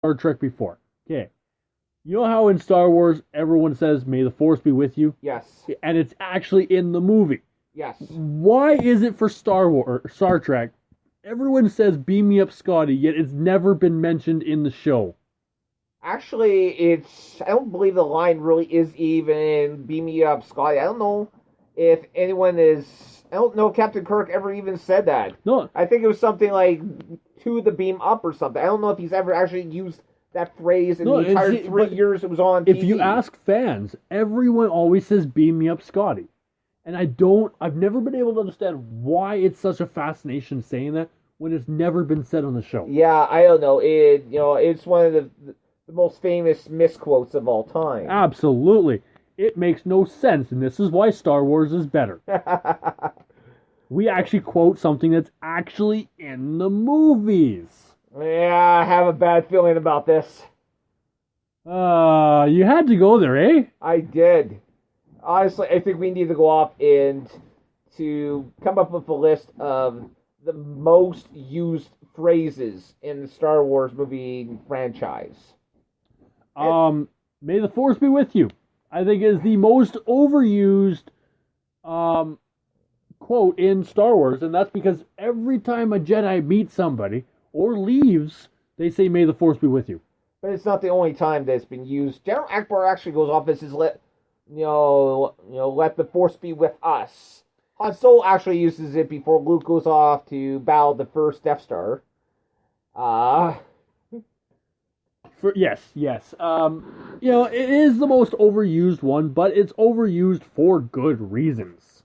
Star Trek before. Okay. You know how in Star Wars everyone says, "May the Force be with you," Yes. and it's actually in the movie. Yes. Why is it for Star Trek? Everyone says, "Beam me up, Scotty," yet it's never been mentioned in the show. Actually, I don't believe the line really is even "Beam me up, Scotty." I don't know if anyone is. I don't know if Captain Kirk ever even said that. No, I think it was something like "to the beam up" or something. I don't know if he's ever actually used that phrase in No, the entire see, 3 years it was on TV. if you ask fans, everyone always says, "Beam me up, Scotty," and I've never been able to understand why it's such a fascination saying that when it's never been said on the show. Yeah, I don't know. It's one of the most famous misquotes of all time. Absolutely. It makes no sense, and this is why Star Wars is better. We actually quote something that's actually in the movies. Yeah, I have a bad feeling about this. You had to go there, eh? I did. Honestly, I think we need to go off and to come up with a list of the most used phrases in the Star Wars movie franchise. May the Force be with you. I think is the most overused quote in Star Wars, and that's because every time a Jedi meets somebody or leaves, they say, "May the Force be with you." But it's not the only time that it's been used. General Akbar actually goes off as his let the Force be with us. Han Solo actually uses it before Luke goes off to battle the first Death Star. Yes. It is the most overused one, but it's overused for good reasons.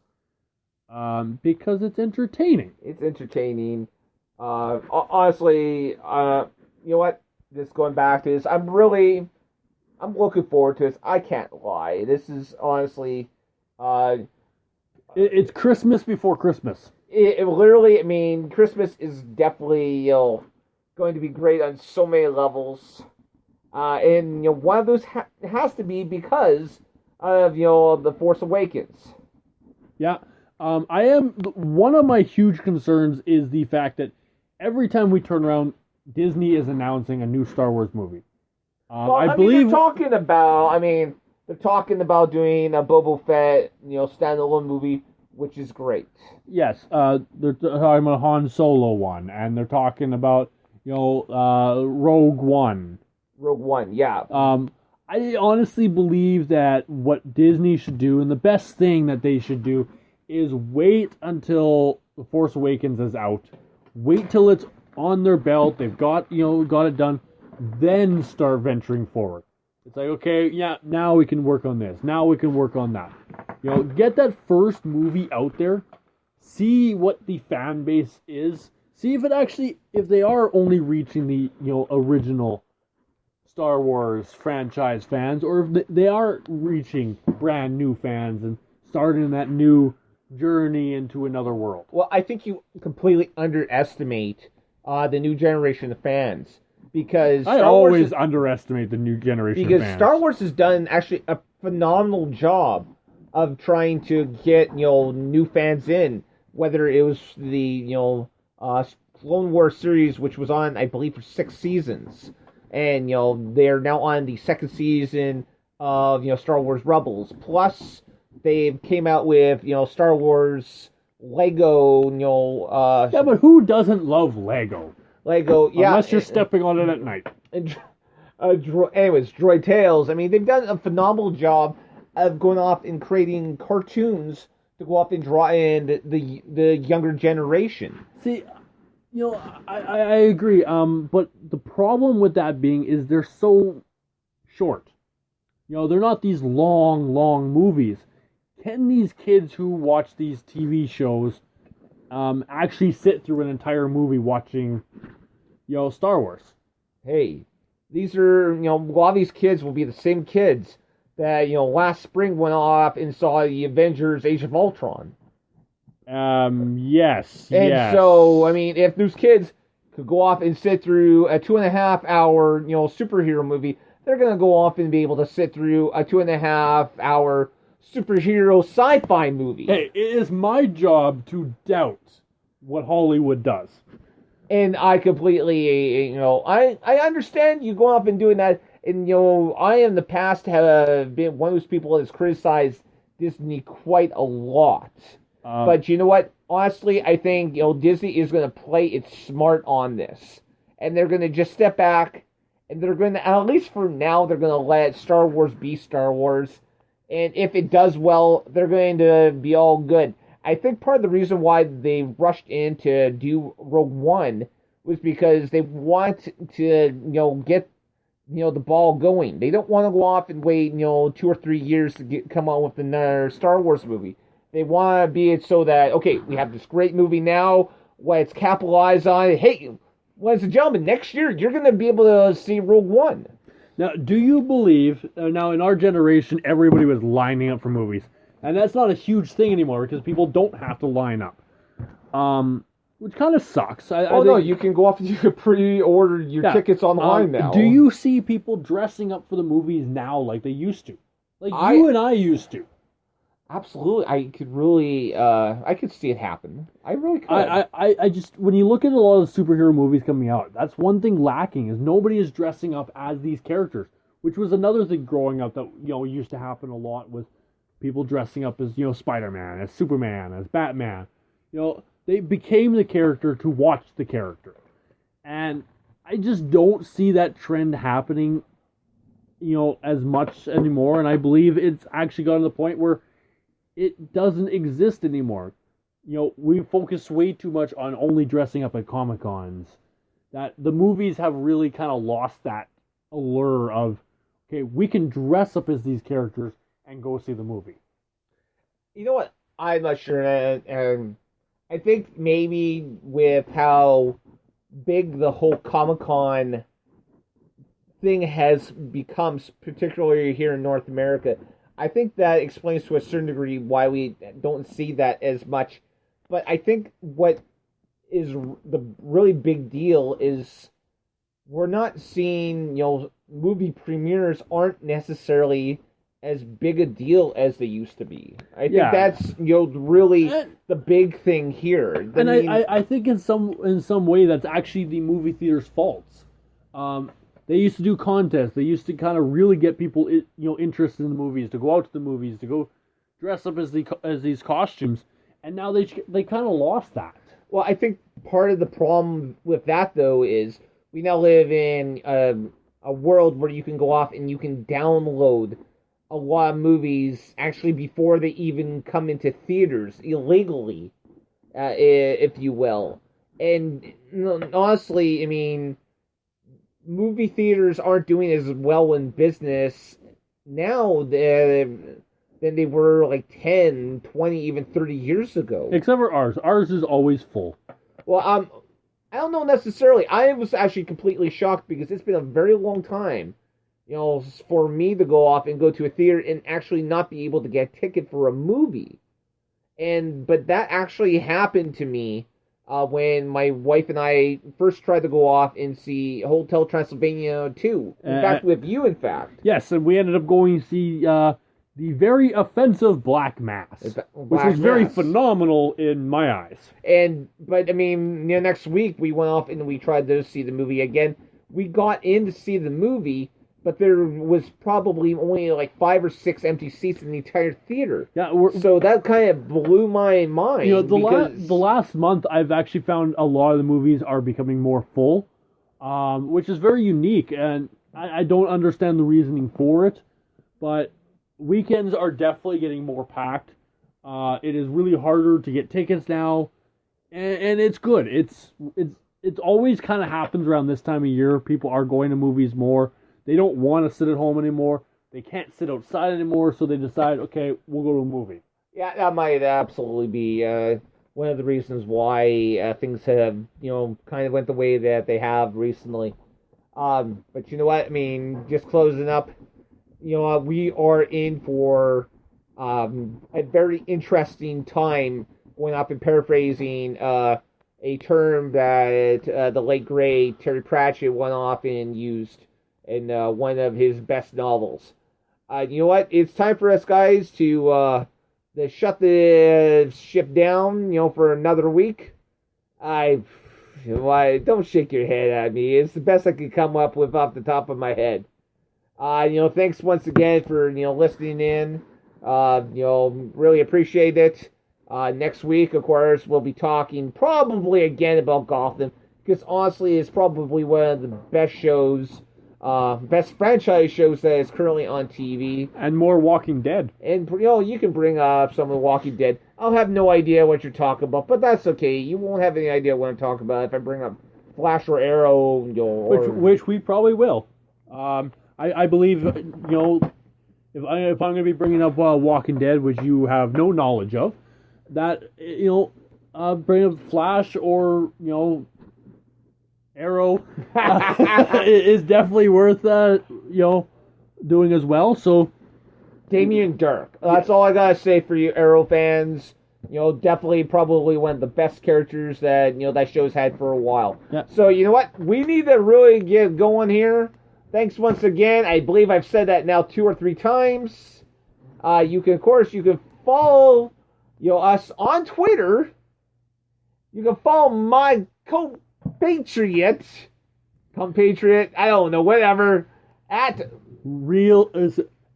Because it's entertaining. It's entertaining. Honestly, you know what? Just going back to this, I'm looking forward to this. I can't lie. This is honestly, it's Christmas before Christmas. It literally, I mean, Christmas is definitely going to be great on so many levels. And one of those has to be because of the Force Awakens. Yeah, I am. One of my huge concerns is the fact that every time we turn around, Disney is announcing a new Star Wars movie. I believe they're talking about. I mean, they're talking about doing a Boba Fett, standalone movie, which is great. Yes, they're talking about Han Solo one, and they're talking about Rogue One. Rogue One, yeah. I honestly believe that what Disney should do, and the best thing that they should do, is wait until The Force Awakens is out. Wait till it's on their belt. They've got it done. Then start venturing forward. It's like, okay, yeah, now we can work on this. Now we can work on that. Get that first movie out there. See what the fan base is. See if they are only reaching the original Star Wars franchise fans, or if they are reaching brand new fans and starting that new journey into another world. Well, I think you completely underestimate the new generation of fans, because I always underestimate the new generation of fans. Because Star Wars has done actually a phenomenal job of trying to get new fans in, whether it was the Clone Wars series, which was on, I believe, for 6 seasons. And, they're now on the 2nd season of, Star Wars Rebels. Plus, they came out with, Star Wars Lego, yeah, but who doesn't love Lego? Lego, yeah. Unless you're stepping on it at night. Anyways, Droid Tales. I mean, they've done a phenomenal job of going off and creating cartoons to go off and draw in the younger generation. See, I agree. But the problem with that being is they're so short. They're not these long movies. Can these kids who watch these TV shows actually sit through an entire movie watching, Star Wars? Hey, these are, a lot of these kids will be the same kids that, last spring went off and saw the Avengers Age of Ultron. Yes. And so, I mean, if those kids could go off and sit through a 2.5-hour, superhero movie, they're going to go off and be able to sit through a 2.5-hour superhero sci-fi movie. Hey, it is my job to doubt what Hollywood does. And I completely, I understand you going up and doing that. And, I in the past have been one of those people that's criticized Disney quite a lot. But you know what? Honestly, I think, Disney is going to play it smart on this. And they're going to just step back. And they're going to, at least for now, they're going to let Star Wars be Star Wars. And if it does well, they're going to be all good. I think part of the reason why they rushed in to do Rogue One was because they want to, get, the ball going. They don't want to go off and wait, 2 or 3 years to come out with another Star Wars movie. They want to be it so that, okay, we have this great movie now, let's capitalize on it. Hey, ladies and gentlemen, next year you're going to be able to see Rogue One. Now, do you believe, now in our generation, everybody was lining up for movies? And that's not a huge thing anymore because people don't have to line up. Which kind of sucks. I think, no, you can go off and you can pre-order your tickets online now. Do you see people dressing up for the movies now like they used to? Like you and I used to. Absolutely. I could really, I could see it happen. I really could. I just, when you look at a lot of the superhero movies coming out, that's one thing lacking is nobody is dressing up as these characters, which was another thing growing up that, used to happen a lot with people dressing up as, Spider-Man, as Superman, as Batman. They became the character to watch the character. And I just don't see that trend happening, as much anymore. And I believe it's actually gotten to the point where it doesn't exist anymore. We focus way too much on only dressing up at Comic-Cons. That the movies have really kind of lost that allure of, okay, we can dress up as these characters and go see the movie. You know what? I'm not sure. And I think maybe with how big the whole Comic-Con thing has become, particularly here in North America, I think that explains to a certain degree why we don't see that as much. But I think what is the really big deal is we're not seeing, movie premieres aren't necessarily as big a deal as they used to be. I think that's really the big thing here. I think in some way that's actually the movie theater's faults. They used to do contests. They used to kind of really get people interested in the movies, to go out to the movies, to go dress up as these costumes, and now they kind of lost that. Well, I think part of the problem with that though is we now live in a world where you can go off and you can download a lot of movies actually before they even come into theaters illegally, if you will. And honestly, I mean, movie theaters aren't doing as well in business now than they were like 10, 20, even 30 years ago. Except for ours. Ours is always full. Well, I don't know necessarily. I was actually completely shocked because it's been a very long time, for me to go off and go to a theater and actually not be able to get a ticket for a movie. But that actually happened to me when my wife and I first tried to go off and see Hotel Transylvania 2. In fact, with you, in fact. Yes, and we ended up going to see the very offensive Black Mass, which was very phenomenal in my eyes. But I mean, next week we went off and we tried to see the movie again. We got in to see the movie, but there was probably only like 5 or 6 empty seats in the entire theater. Yeah, so that kind of blew my mind. The last month, I've actually found a lot of the movies are becoming more full, which is very unique, and I don't understand the reasoning for it, but weekends are definitely getting more packed. It is really harder to get tickets now, and it's good. It's always kind of happens around this time of year. People are going to movies more. They don't want to sit at home anymore. They can't sit outside anymore, so they decide, okay, we'll go to a movie. Yeah, that might absolutely be one of the reasons why things have, kind of went the way that they have recently. But you know what? I mean, just closing up, we are in for a very interesting time, going up and paraphrasing a term that the late great Terry Pratchett went off and used in one of his best novels. You know what? It's time for us guys to shut the ship down, for another week. Why? Don't shake your head at me. It's the best I could come up with off the top of my head. Thanks once again for listening in. Really appreciate it. Next week, of course, we'll be talking probably again about Gotham because honestly, it's probably one of the best shows, best franchise shows that is currently on TV. And more Walking Dead. And you can bring up some of the Walking Dead. I'll have no idea what you're talking about, but that's okay. You won't have any idea what I'm talking about if I bring up Flash or Arrow, which we probably will. I believe if I'm going to be bringing up Walking Dead, which you have no knowledge of, that bring up Flash or Arrow is definitely worth doing as well. So Damien Dark. That's all I gotta say for you Arrow fans. Definitely probably one of the best characters that that show's had for a while. Yeah. So you know what? We need to really get going here. Thanks once again. I believe I've said that now 2 or 3 times. You can follow us on Twitter. You can follow my compatriot, I don't know, whatever, at real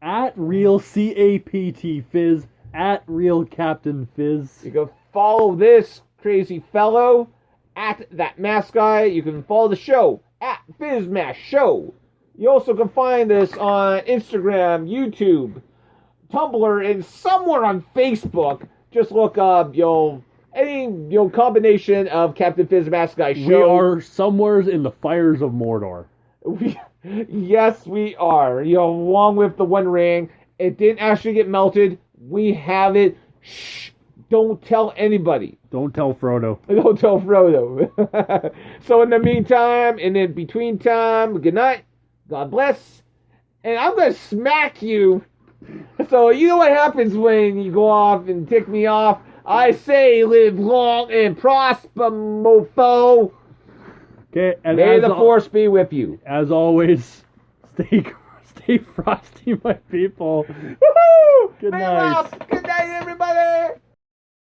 CAPT Fizz, at real Captain Fizz. You can follow this crazy fellow at that mask guy. You can follow the show at FizzMash Show. You also can find us on Instagram, YouTube, Tumblr, and somewhere on Facebook. Just look up any combination of Captain Fizz Mask Guy Show. We are somewhere in the fires of Mordor. Yes, we are. Along with the One Ring. It didn't actually get melted. We have it. Shh. Don't tell anybody. Don't tell Frodo. Don't tell Frodo. So in the meantime, and in between time, good night. God bless. And I'm going to smack you. So you know what happens when you go off and tick me off? I say live long and prosper, mofo. Okay, and may the force be with you. As always, stay frosty, my people. Woohoo! Good night. Good night, everybody.